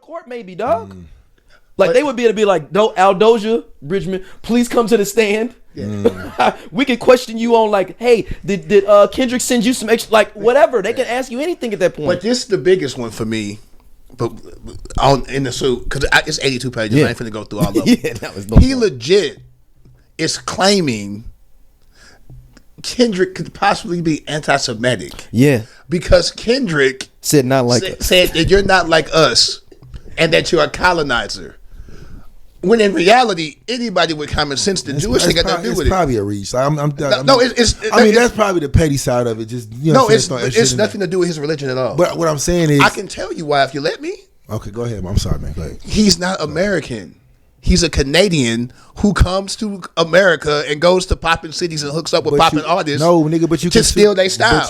court, maybe, dog. Like they would be able to be like, Dosia, Bridgman, please come to the stand. We can question you on like, hey, did Kendrick send you some extra, like whatever? They can ask you anything at that point. But this is the biggest one for me. But in the suit, because it's 82 pages. I ain't finna go through all of them. That was he legit is claiming Kendrick could possibly be anti-Semitic. Yeah, because Kendrick said that you're not like us, and that you're a colonizer. When in reality, anybody with common sense, the Jewish thing got nothing to do with it. It's probably a reach. It's probably the petty side of it. Just it's nothing to do with his religion at all. But what I'm saying is, I can tell you why if you let me. Okay, go ahead. I'm sorry, man. Go ahead. He's not American. He's a Canadian who comes to America and goes to popping cities and hooks up with popping artists. No, nigga, but you can steal their style.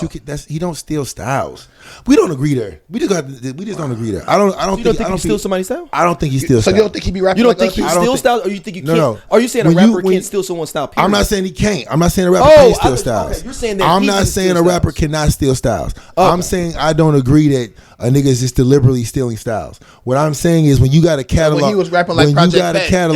He don't steal styles. We don't agree there. We just don't agree there. I don't think he steals somebody's style. I don't think he steals. So style. you don't think he be rapping? You don't think he steals style, or you think you can't? No. Are you saying a rapper can't steal someone's style? Period? I'm not saying he can't. I'm not saying a rapper can't steal styles. Okay, you're saying that I'm not saying a rapper cannot steal styles. Okay. I'm saying I don't agree that a nigga is just deliberately stealing styles. What I'm saying is when you got a catalog, when he was rapping like Project Pat,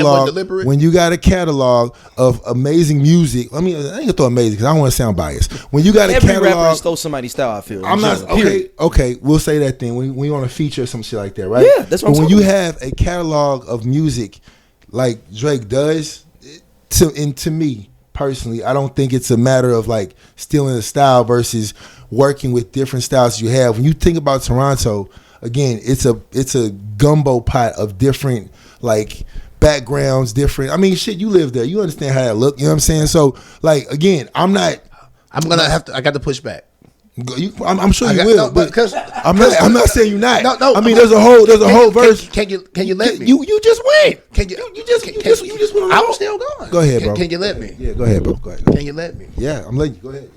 when you got a catalog of amazing music, I ain't gonna throw amazing because I don't want to sound biased. When you got a catalog, every rapper stole somebody's style. I feel. I'm not okay. We'll say that then when you want to feature some shit like that, right? Yeah, that's what I'm saying. When you have a catalog of music like Drake does, to me personally, I don't think it's a matter of like stealing a style versus working with different styles you have. When you think about Toronto, again, it's a gumbo pot of different like backgrounds, different. I mean, shit, you live there, you understand how that look. You know what I'm saying? So, like, again, I got to push back. I'm sure you will, but because I'm not saying you're not. No. I mean, there's a whole verse. Can you let me? You just went. Can you? You just went. I'm still going. Go ahead, bro. Can you let me? Yeah, go ahead, bro. Go ahead. Can you let me? Yeah, I'm letting you. Go ahead.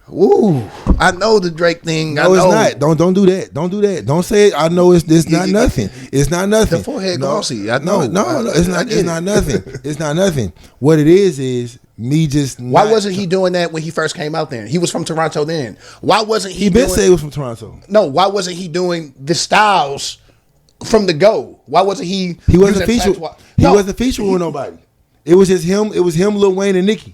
Ooh, I know the Drake thing. No, it's not. Don't do that. Don't do that. Don't say it. I know it's not nothing. It's not nothing. The forehead glossy. I know. No. It's not nothing. It's not nothing. What it is me just. Why wasn't he doing that when he first came out? Then he was from Toronto. Then why wasn't he? He been saying he was from Toronto. No, why wasn't he doing the styles from the go? Why wasn't he? He wasn't featured. He wasn't featured with nobody. It was just him. It was him, Lil Wayne, and Nicki.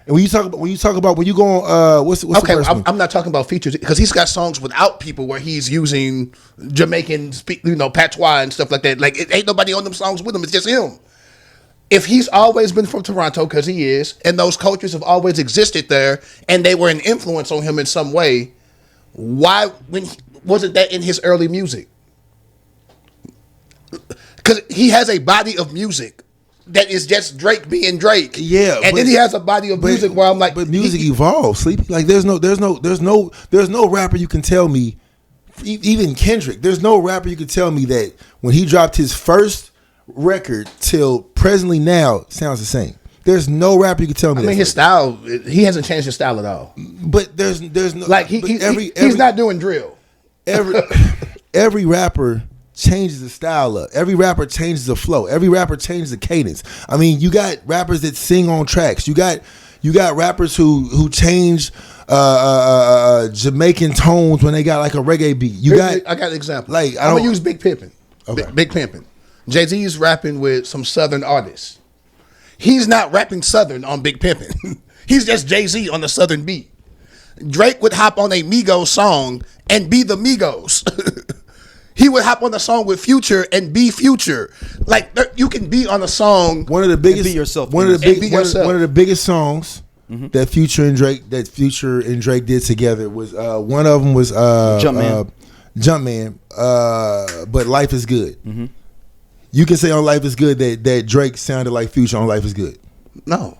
And when you talk about when you go on, what's okay? The first one? I'm not talking about features because he's got songs without people where he's using Jamaican patois and stuff like that. Like it ain't nobody on them songs with him. It's just him. If he's always been from Toronto, because he is, and those cultures have always existed there, and they were an influence on him in some way, why wasn't that in his early music? Because he has a body of music that is just Drake being Drake. Yeah, and then he has a body of music where I'm like, but music evolves, Sleepy. Like there's no rapper you can tell me, even Kendrick. There's no rapper you can tell me that when he dropped his first record till presently now sounds the same. There's no rapper you can tell me. I mean, his style, he hasn't changed his style at all. But there's no like he's not doing drill. Every rapper changes the style up. Every rapper changes the flow. Every rapper changes the cadence. I mean, you got rappers that sing on tracks. You got rappers who change Jamaican tones when they got like a reggae beat. I got an example. Like I'm gonna use Big Pimpin'. Okay. Big Pimpin'. Jay-Z's rapping with some Southern artists. He's not rapping Southern on Big Pimpin'. He's just Jay-Z on the Southern beat. Drake would hop on a Migos song and be the Migos. He would hop on a song with Future and be Future. Like you can be on a song. One of the biggest. Be yourself. One of the biggest songs that Future and Drake did together was one of them was Jumpman. But Life is Good. Mm-hmm. You can say on Life is Good that Drake sounded like Future on Life is Good. No.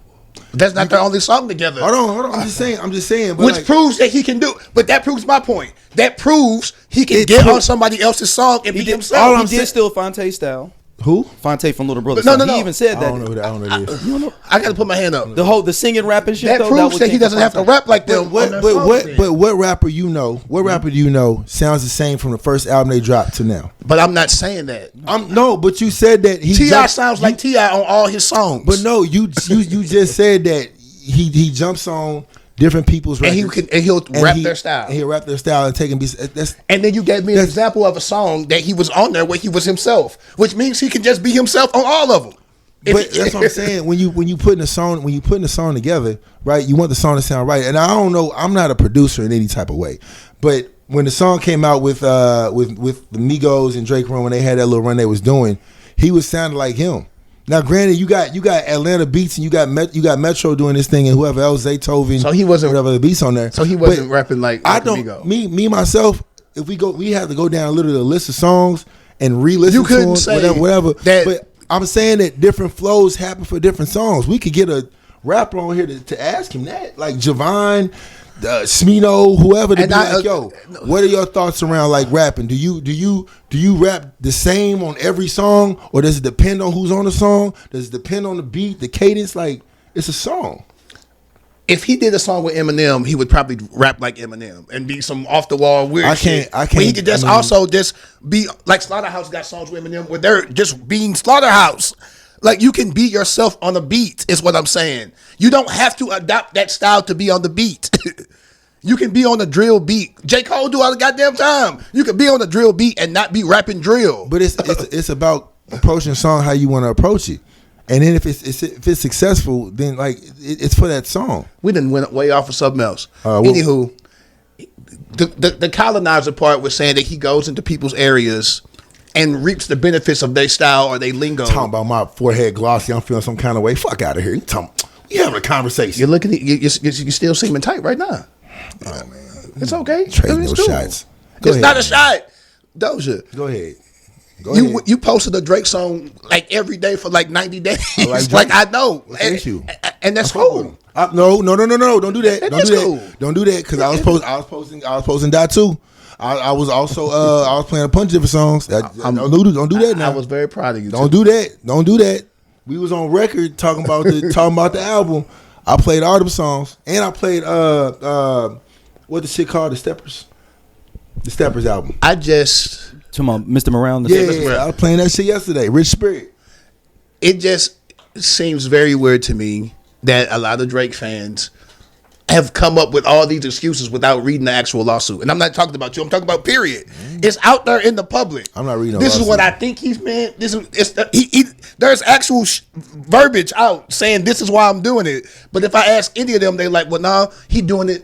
That's not their only song together. Hold on. I'm just saying. But which proves that he can do. But that proves my point. That proves he can get on somebody else's song and be himself. He did steal Fonte's style. Who? Fonte from Little Brother. No. He even said that. I don't know who this. You don't know? I got to put my hand up. The singing, rapping shit. That proves that he doesn't have to rap like them. But what rapper you know? What rapper do you know sounds the same from the first album they dropped to now? But I'm not saying that. No, but you said that T.I. sounds like T.I. on all his songs. But no, you just said that he jumps on different people's and records. he'll rap their style. And he'll rap their style and take and be. And then you gave me an example of a song that he was on there where he was himself, which means he can just be himself on all of them. But that's what I'm saying. When you putting a song together, right? You want the song to sound right. And I don't know. I'm not a producer in any type of way, but when the song came out with the Migos and Drake run, when they had that little run they was doing, he was sounding like him. Now, granted, you got Atlanta beats and you got Metro doing this thing and whoever else, Zaytoven, so he wasn't whatever the beats on there. So he wasn't rapping like I don't. Migos. Me myself. If we have to go down literally a list of songs and re-listen to them, whatever. But I'm saying that different flows happen for different songs. We could get a rapper on here to ask him that, like Javon, Smino, whoever, to be like, yo, what are your thoughts around like rapping? Do you rap the same on every song, or does it depend on who's on the song? Does it depend on the beat, the cadence? Like, it's a song. If he did a song with Eminem, he would probably rap like Eminem and be some off the wall weird shit. I can't. But he could just be like Slaughterhouse got songs with Eminem where they're just being Slaughterhouse. Like, you can be yourself on a beat, is what I'm saying. You don't have to adopt that style to be on the beat. You can be on a drill beat. J. Cole do all the goddamn time. You can be on a drill beat and not be rapping drill. But it's about approaching a song how you want to approach it. And then if it's successful, then like it's for that song. We done went way off of something else. Anywho, the colonizer part was saying that he goes into people's areas and reaps the benefits of their style or their lingo. Talking about my forehead glossy, I'm feeling some kind of way. Fuck out of here. You having a conversation. You're looking at you still seeming tight right now. Oh man, it's okay. Trading those shots. It's not a shot. Dosia, go ahead. You posted a Drake song like every day for like 90 days. Like I know. And that's cool. No. Don't do that. Don't do that because I was posting that too. I was also I was playing a bunch of different songs. Don't do that now. I was very proud of you. Don't do that. We was on record talking about the album. I played all them songs and I played what the shit called, the Steppers album. I just talking about Mr. Morale. Yeah, I was playing that shit yesterday. Rich Spirit. It just seems very weird to me that a lot of Drake fans have come up with all these excuses without reading the actual lawsuit. And I'm not talking about you. I'm talking about period. It's out there in the public. I'm not reading. This is what I think he's meant. There's actual verbiage out saying this is why I'm doing it. But if I ask any of them, they like, well, no, he doing it.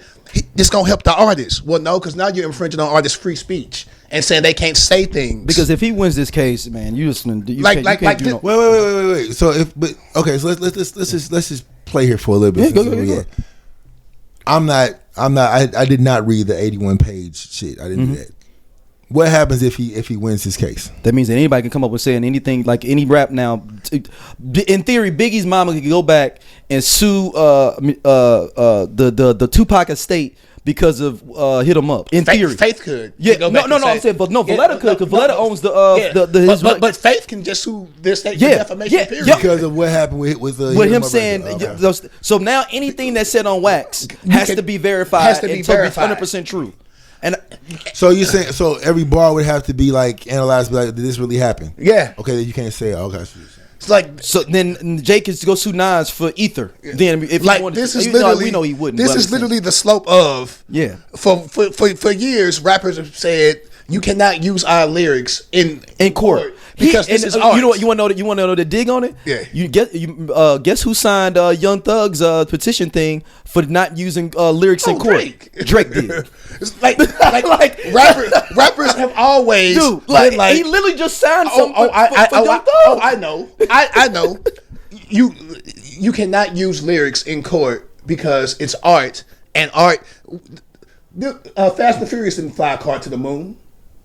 This gonna help the artist. Well, no, because now you're infringing on artists' free speech and saying they can't say things. Because if he wins this case, man, wait. So let's just play here for a little bit. Go. I did not read the 81 page shit. I didn't do that. What happens if he wins this case? That means that anybody can come up with saying anything, like any rap now. In theory, Biggie's mama could go back and sue the Tupac estate because of Hit 'Em Up. In theory, Faith could. Yeah, no. I'm saying, but no, Valletta could, because Valletta owns but Faith can just sue this state for defamation. Period. Because of what happened with him saying. Okay. So now anything that's said on wax has to be verified and to be 100% true. And so you saying every bar would have to be like analyzed, like, did this really happen? Yeah. Okay, then you can't say, okay. It's like, so then Jake is to go sue Nas for ether. Then if like, he wanted this to, is literally, we know he wouldn't. This is literally the slope of For years, rappers have said you cannot use our lyrics in court because this is art. You want to know the dig on it? Yeah. Guess who signed Young Thug's petition thing for not using lyrics in court? Drake did. It's like rappers have always been like, he literally just signed something for Young Thug. I know. You cannot use lyrics in court because it's art, and art. Fast and Furious didn't fly a car to the moon.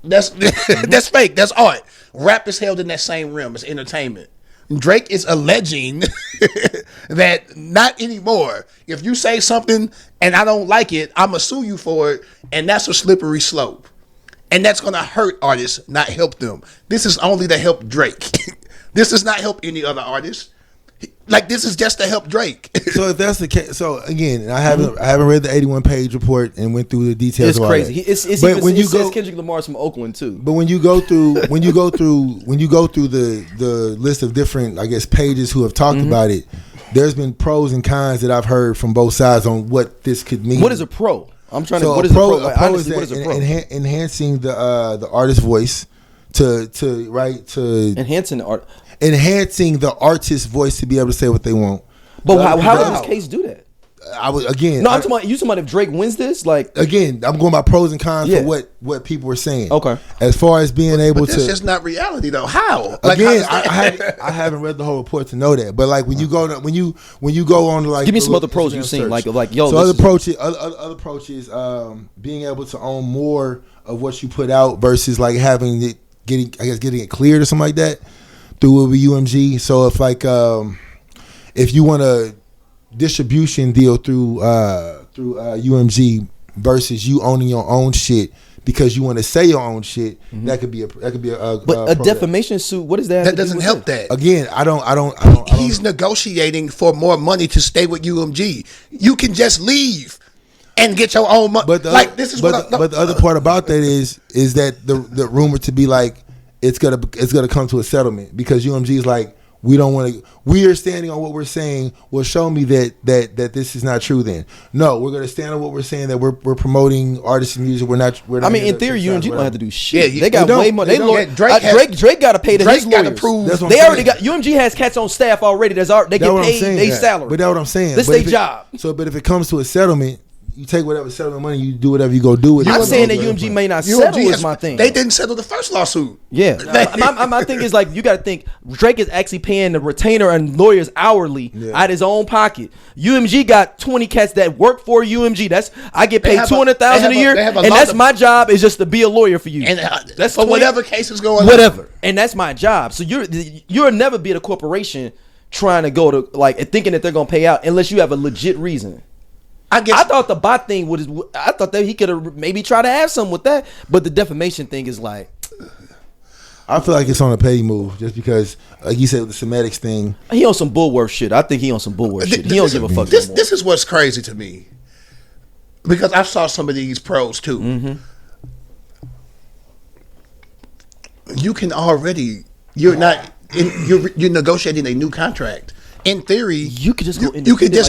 That's fake. That's art. Rap is held in that same realm as entertainment. Drake is alleging that not anymore. If you say something and I don't like it, I'm gonna sue you for it, and that's a slippery slope. And that's gonna hurt artists, not help them. This is only to help Drake. This does not help any other artist. Like, this is just to help Drake. So if that's the case, so again, I haven't read the 81 page report and went through the details. It's crazy. It says Kendrick Lamar's from Oakland too. But when you go through the list of different, I guess, pages who have talked about it, there's been pros and cons that I've heard from both sides on what this could mean. What is a pro? I'm trying to. So What is a pro? Like, honestly, what is a pro? Enhancing the artist's voice to Enhancing the art. enhancing the artist's voice to be able to say what they want. But how would this case do that? I would again. No, I'm talking about if Drake wins this, like again, I'm going by pros and cons for what people were saying. Okay. As far as being able but to, that's just not reality though. How? Like, again, how I haven't read the whole report to know that. But like when you go to, when you go on to like give me some other pros you've seen, like yo. So other approaches, being able to own more of what you put out versus like having it getting it cleared or something like that through UMG. So if you want a distribution deal through UMG versus you owning your own shit because you want to say your own shit, that could be a but a defamation suit. What is that? That doesn't help that. Again, I don't. He's negotiating for more money to stay with UMG. You can just leave and get your own money. But the other part about that is that the rumor to be like it's gonna come to a settlement because UMG is like, we don't want to. We are standing on what we're saying. Well, show me that this is not true. Then no, we're going to stand on what we're saying. That we're promoting artists and music. We're not. I mean, in theory, UMG don't have to do shit. Yeah, they got way more. Drake got to pay his lawyers. They already got. UMG has cats on staff already. They get paid their salary. But that's what I'm saying. This their job. But if it comes to a settlement, you take whatever settlement money, you do whatever you go do with it. I'm saying that UMG may not settle is my thing. They didn't settle the first lawsuit. Yeah. my thing is like, you got to think Drake is actually paying the retainer and lawyers hourly out of his own pocket. UMG got 20 cats that work for UMG. I get paid $200,000 a year, and that's my job is just to be a lawyer for you. And that's for whatever case is going on. Whatever. And that's my job. So you'll never be at a corporation trying to go to like thinking that they're going to pay out unless you have a legit reason. I thought the bot thing I thought that he could have maybe tried to have something with that, but the defamation thing is like, I feel like it's on a pay move just because, like you said, with the Semitics thing, he on some bullworth shit. I think he on some bullworth shit. He don't give a fuck. This is what's crazy to me because I saw some of these pros too. Mm-hmm. You can already you're negotiating a new contract. In theory, you could just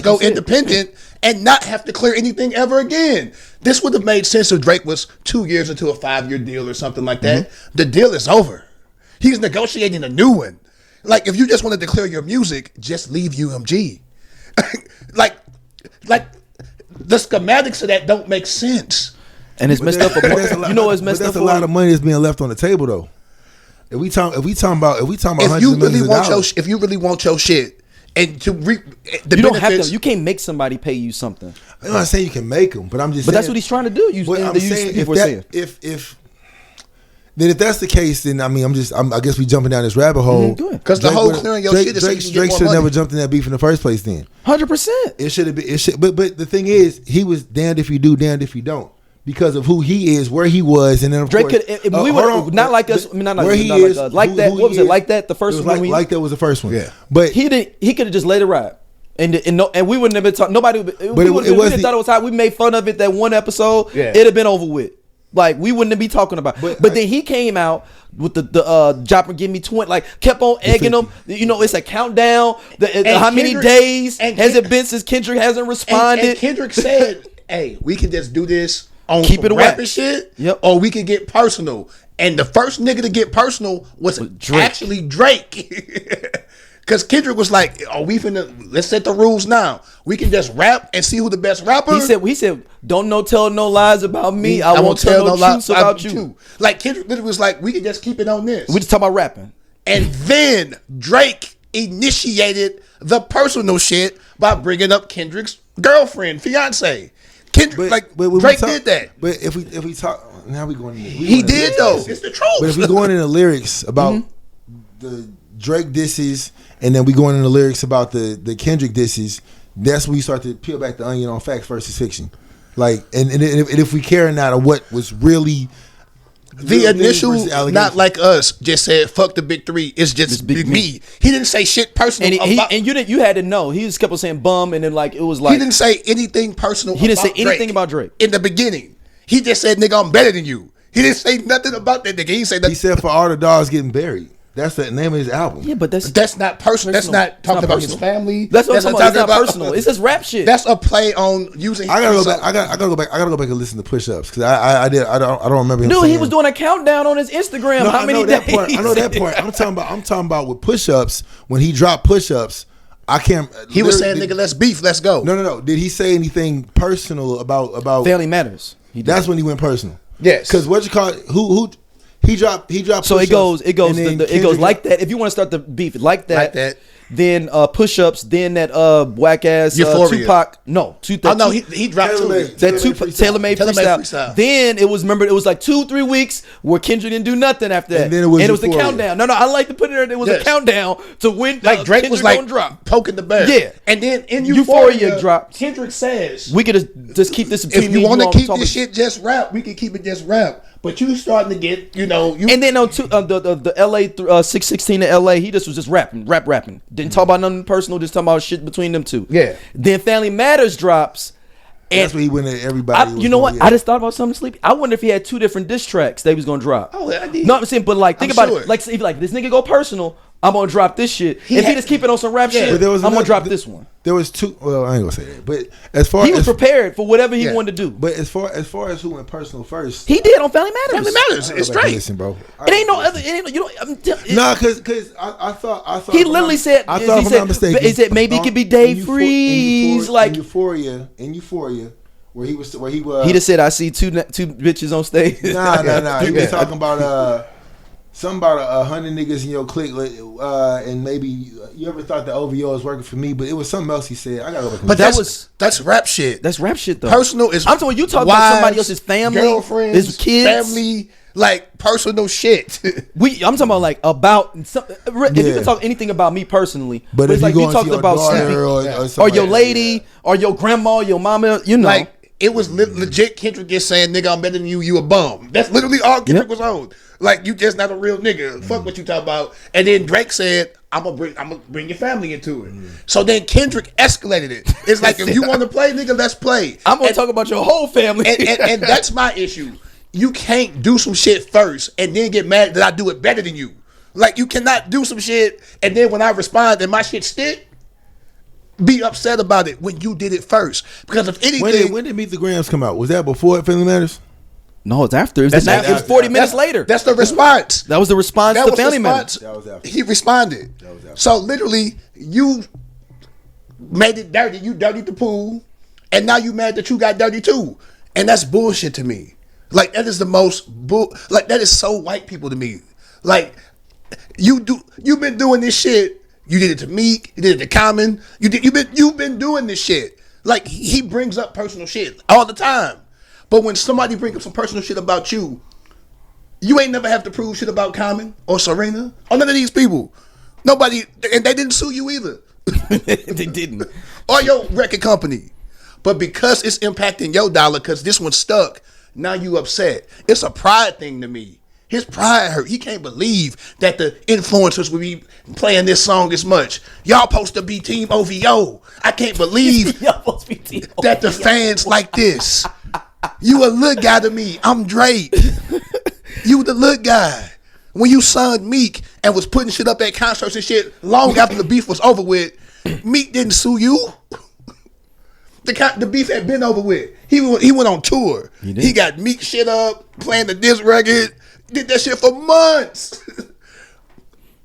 go independent and not have to clear anything ever again. This would have made sense if Drake was 2 years into a 5-year deal or something like that. Mm-hmm. The deal is over. He's negotiating a new one. Like, if you just want to declare your music, just leave UMG. like the schematics of that don't make sense. And it's messed up. You know what's messed up? That's a lot of money that's being left on the table, though. If we talking about if you really want your shit. And to you don't have to. You can't make somebody pay you something. I'm not saying you can make them, but I'm just. But that's what he's trying to do. If that's the case, then I mean, I guess we jumping down this rabbit hole. Because the whole clearing your shit is Drake should have never jumped in that beef in the first place. Then 100%. It should have been. But the thing is, he was damned if you do, damned if you don't. Because of who he is, where he was, and then of Drake course, could. We were not like us. I mean, not like that. What was it like that? The first one, like that was the first one. Yeah, but he didn't. He could have just let it ride, and we wouldn't have been talking. Nobody. We didn't thought it was hot. We made fun of it that one episode. Yeah. It'd have been over with. Like we wouldn't be talking about. But then he came out with the Jopper give me 20. Like kept on egging him. You know, it's a countdown. How many days has it been since Kendrick hasn't responded? And Kendrick said, "Hey, we can just do this." On keep it rapping shit, or we could get personal. And the first nigga to get personal was actually Drake. Because Kendrick was like, let's set the rules now. We can just rap and see who the best rapper. He said, don't tell no lies about me. I won't tell no truths about you. Like Kendrick literally was like, we can just keep it on this. We just talk about rapping. And then Drake initiated the personal shit by bringing up Kendrick's girlfriend, fiance. Kendrick, Drake did that. But if we talk, now we going into he did though. It's the truth. But if we going into lyrics about the Drake disses, and then we going into lyrics about the Kendrick disses, that's when you start to peel back the onion on facts versus fiction. Like, and if we care or not of what was really. The initial, not like us, just said "fuck the big three." It's just big me. He didn't say shit personal. And you had to know. He just kept on saying "bum," and then it was like he didn't say anything personal. He didn't say anything about Drake in the beginning. He just said, "Nigga, I'm better than you." He didn't say nothing about that nigga. He said for all the dogs getting buried. That's the name of his album. Yeah, but that's not personal. That's not talking about his family. That's what I'm talking about. It's not about personal. It's just rap shit. That's a play on using. I gotta go back. I gotta go back and listen to Push Ups because I don't remember him. Dude, saying, he was doing a countdown on his Instagram. No, How many days? I know that part. I'm talking about with Push Ups when he dropped Push Ups. I can't. He was saying, "Nigga, let's beef, let's go." No. Did he say anything personal about Family Matters? That's when he went personal. Yes, because what you call it, who he dropped. So it goes like that. If you want to start the beef like that. Then push-ups, then that whack ass Tupac. No, he dropped tailor-made freestyle. Then it was like 2-3 weeks where Kendrick didn't do nothing after that. And then it was the countdown. No, I like to put it there. It was a countdown to when like Drake Kendrick was like drop. Poking the bear. Yeah, and then in Euphoria dropped. Kendrick says we could just keep this between if you want to keep this shit just rap, we can keep it just rap. But you starting to get, and then on the LA 616 to LA, he just was just rapping. Didn't talk about nothing personal, just talking about shit between them two. Yeah. Then Family Matters drops. And that's where he went at everybody. You know what? Yeah. I just thought about something sleepy. I wonder if he had 2 different diss tracks that he was gonna drop. Oh, I did. No, I'm saying, but like think about it. Like if this nigga go personal, I'm gonna drop this shit. If he just keep it on some rap shit, I'm gonna drop this one. There was 2. Well, I ain't gonna say that. But as far he was prepared for whatever he wanted to do. But as far as who went personal first, he did on Family Matters. Family Matters. It's straight. Listen, bro. It ain't no other. Nah, because I thought he literally said. I thought, if I'm not mistaken, he said maybe it could be Dave Freeze, like Euphoria. Where he was. He just said, "I see two bitches on stage." Nah. He was talking about something about 100 niggas in your clique, and maybe you ever thought the OVO was working for me, but it was something else he said. I gotta go back. But that's rap shit. That's rap shit though. Personal is. I'm talking. You talking about somebody else's family, girlfriends, his kids, family. Like personal shit. I'm talking about like about some, if you can talk anything about me personally, but if it's like you talked about or your lady or your grandma, your mama, like it was legit. Kendrick just saying, "Nigga, I'm better than you. You a bum." That's literally all Kendrick was on. Like you just not a real nigga. Fuck what you talk about. And then Drake said, "I'm gonna bring your family into it." So then Kendrick escalated it. It's like if you want to play, nigga, let's play. I'm gonna talk about your whole family. and that's my issue. You can't do some shit first and then get mad that I do it better than you. Like you cannot do some shit and then when I respond and my shit stick, be upset about it when you did it first. Because if anything, when did Meet the Grams come out? Was that before Family Matters? No, it's after. It was 40 minutes later. That's the response. That was the response to Family Matters. That was after. He responded. So literally, you made it dirty. You dirtied the pool, and now you mad that you got dirty too. And that's bullshit to me. Like that is the most like that is so white people to me. Like you've been doing this shit. You did it to Meek. You did it to Common. You've been doing this shit. Like he brings up personal shit all the time. But when somebody brings up some personal shit about you, you ain't never have to prove shit about Common or Serena or none of these people. Nobody, and they didn't sue you either. They didn't. Or your record company. But because it's impacting your dollar, because this one's stuck, now you upset. It's a pride thing to me. His pride hurt. He can't believe that the influencers will be playing this song as much. Y'all supposed to be Team OVO. I can't believe that the fans like this. You a little guy to me. I'm Drake. You the little guy. When you signed Meek and was putting shit up at concerts and shit long after the beef was over with, Meek didn't sue you. The beef had been over with. He went on tour. He got Meek shit up, playing the diss record, did that shit for months.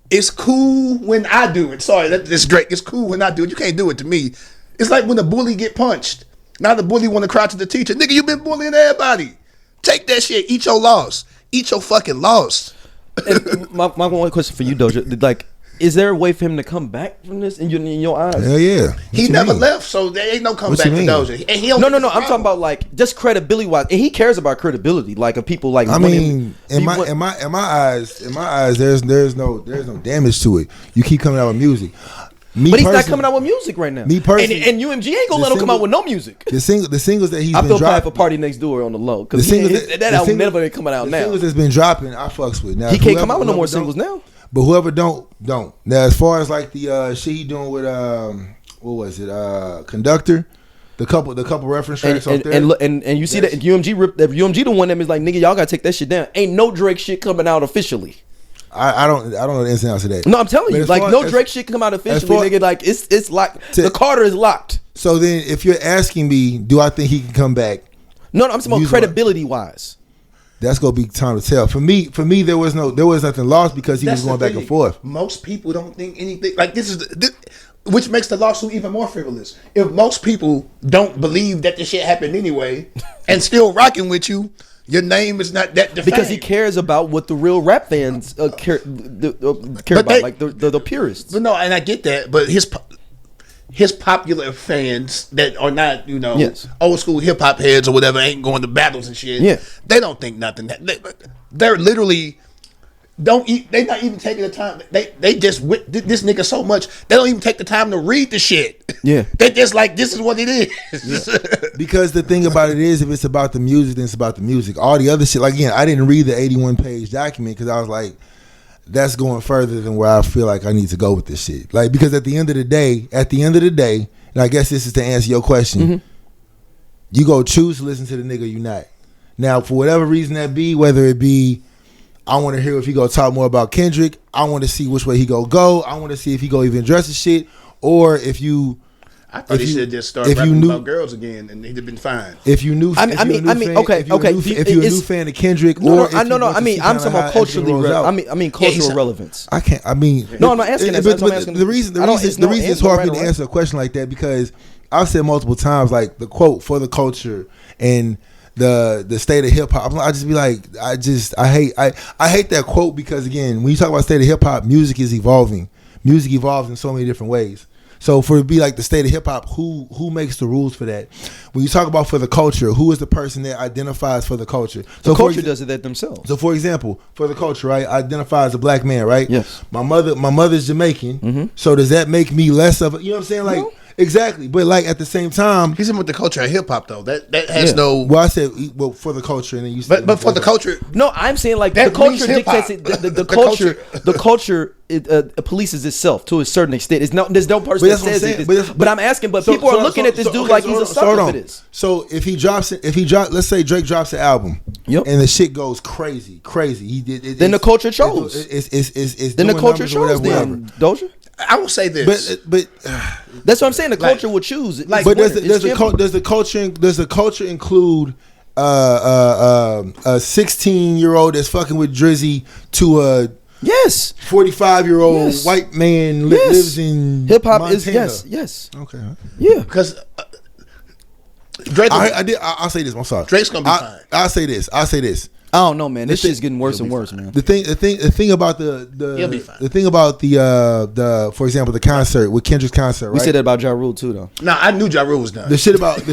It's cool when I do it. Sorry, that's Drake. It's cool when I do it. You can't do it to me. It's like when the bully get punched. Now the bully want to cry to the teacher. Nigga, you been bullying everybody. Take that shit. Eat your loss. Eat your fucking loss. my one question for you, Doja. Like, is there a way for him to come back from this in your eyes? Hell yeah. He never left, so there ain't no comeback to Doja. And he no. I'm talking about like just credibility wise, and he cares about credibility. Like of people like. I mean, in my eyes, there's no damage to it. You keep coming out with music. But he's not coming out with music right now. Me personally, and UMG ain't gonna let him come out with no music. The singles that he's I been feel dropping. bad for Party Next Door on the low because that album never coming out now. The singles that's been dropping, I fucks with. Now he can't come out with no more singles now. But whoever don't. Now as far as like the shit he doing with what was it? Conductor. The couple reference tracks up there. And you see that UMG the one that is like, nigga, y'all gotta take that shit down. Ain't no Drake shit coming out officially. I don't know the ins and outs of that. No, I'm telling you, as like far- no as- Drake shit can come out officially, far- nigga. Like it's locked. The Carter is locked. So then, if you're asking me, do I think he can come back? No, I'm talking about credibility wise. That's gonna be time to tell. For me, there was nothing lost because he was going back and forth. Most people don't think anything like this is which makes the lawsuit even more frivolous. If most people don't believe that the shit happened anyway and still rocking with you, your name is not that defined. Because he cares about what the real rap fans care about, like the purists. But no, and I get that, but his popular fans that are not, old school hip hop heads or whatever, ain't going to battles and shit. Yeah. They don't think nothing. They're literally they not even taking the time. They just this nigga so much they don't even take the time to read the shit. Yeah. They just like, this is what it is. Yeah. Because the thing about it is, if it's about the music, then it's about the music. All the other shit, like again, I didn't read the 81-page document because I was like, that's going further than where I feel like I need to go with this shit. Like, because at the end of the day, and I guess this is to answer your question, you go choose to listen to the nigga you not. Now, for whatever reason that be, whether it be, I want to hear if he go talk more about Kendrick, I want to see which way he go, I want to see if he go even address the shit, or if you... I thought he should have just started rapping about girls again, and he'd have been fine. If you knew, okay. If you're a new fan of Kendrick, I'm talking about culturally. Cultural relevance. I can't. I mean, no, I'm not asking that. But the reason it's hard for me to answer a question like that because I've said multiple times, like the quote for the culture and the state of hip hop. I just be like, I hate that quote because again, when you talk about state of hip hop, music is evolving. Music evolves in so many different ways. So for it to be like the state of hip hop, who makes the rules for that? When you talk about for the culture, who is the person that identifies for the culture? So the culture does it themselves. So for example, for the culture, right, I identify as a black man, right? Yes. My mother's Jamaican. So does that make me less of a, you know what I'm saying? Like, no. Exactly. But like at the same time, he's in with the culture of hip hop though. That has no. Well, I said for the culture, and then you said, but for the culture. No, I'm saying like the culture dictates it. The culture polices itself to a certain extent. There's no person that says it. But I'm asking. But people are looking at this dude like he's a sucker for this. So if he drops, let's say Drake drops an album, and the shit goes crazy. He did. Then the culture chose. Then the culture chose. Then Dosia. I will say this, but that's what I'm saying. The culture will choose. Like, but does the culture include a 16-year-old that's fucking with Drizzy to a 45-year-old white man lives in hip hop? Montana? Is yes. Okay. Yeah. Because Drake. I'll say this. I'm sorry. Drake's gonna be fine. I'll say this. I don't know, man. This shit's getting worse and worse, man. The thing about he'll be fine. The thing about the for example the concert with Kendrick's concert, right? We said that about Ja Rule too, though. No, I knew Ja Rule was done. The shit about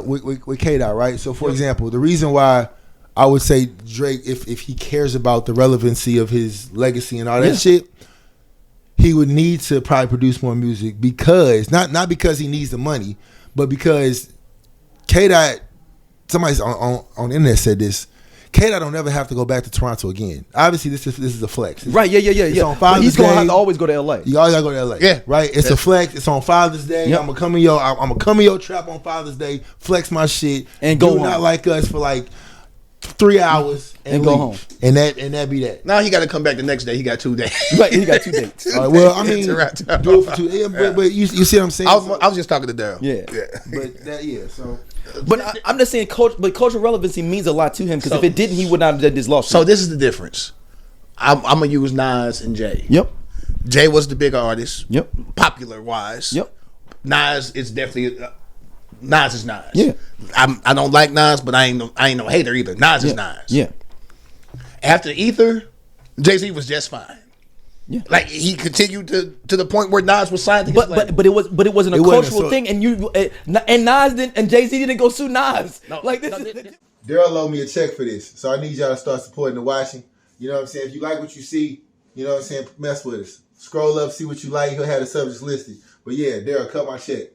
with K-Dot, right? So for example, the reason why I would say Drake, if he cares about the relevancy of his legacy and all that shit, he would need to probably produce more music because not because he needs the money, but because K-Dot. Somebody on the internet said this. K-Dot don't ever have to go back to Toronto again. Obviously, this is a flex. Right? Yeah. It's on Father's He's gonna Day. have to always go to LA. You always gotta go to LA. Yeah. Right. It's a flex. It's on Father's Day. Yep. I'm gonna come in your trap on Father's Day. Flex my shit and go do home. Not like us for like 3 hours and go leave. home. And that be that. Now he got to come back the next day. He got 2 days. Right. He got 2 dates. All right, well, I mean, do it for 2. Yeah, but you see what I'm saying? I was just talking to Daryl. Yeah. But so. But I'm just saying, cultural relevancy means a lot to him because if it didn't, he would not have done this lawsuit. So this is the difference. I'm gonna use Nas and Jay. Yep. Jay was the bigger artist. Yep. Popular wise. Yep. Nas is definitely Nas is Nas. Yeah. I don't like Nas, but I ain't no hater either. Nas is Nas. Yeah. After Ether, Jay-Z was just fine. Yeah. Like he continued to the point where Nas was signed to his label. But it wasn't a cultural thing, and Nas didn't, and Jay-Z didn't go sue Nas. No, like this. Daryl owed me a check for this, so I need y'all to start supporting the watching. You know what I'm saying? If you like what you see, you know what I'm saying, mess with us. Scroll up, see what you like. He'll have the subjects listed. But yeah, Daryl, cut my check.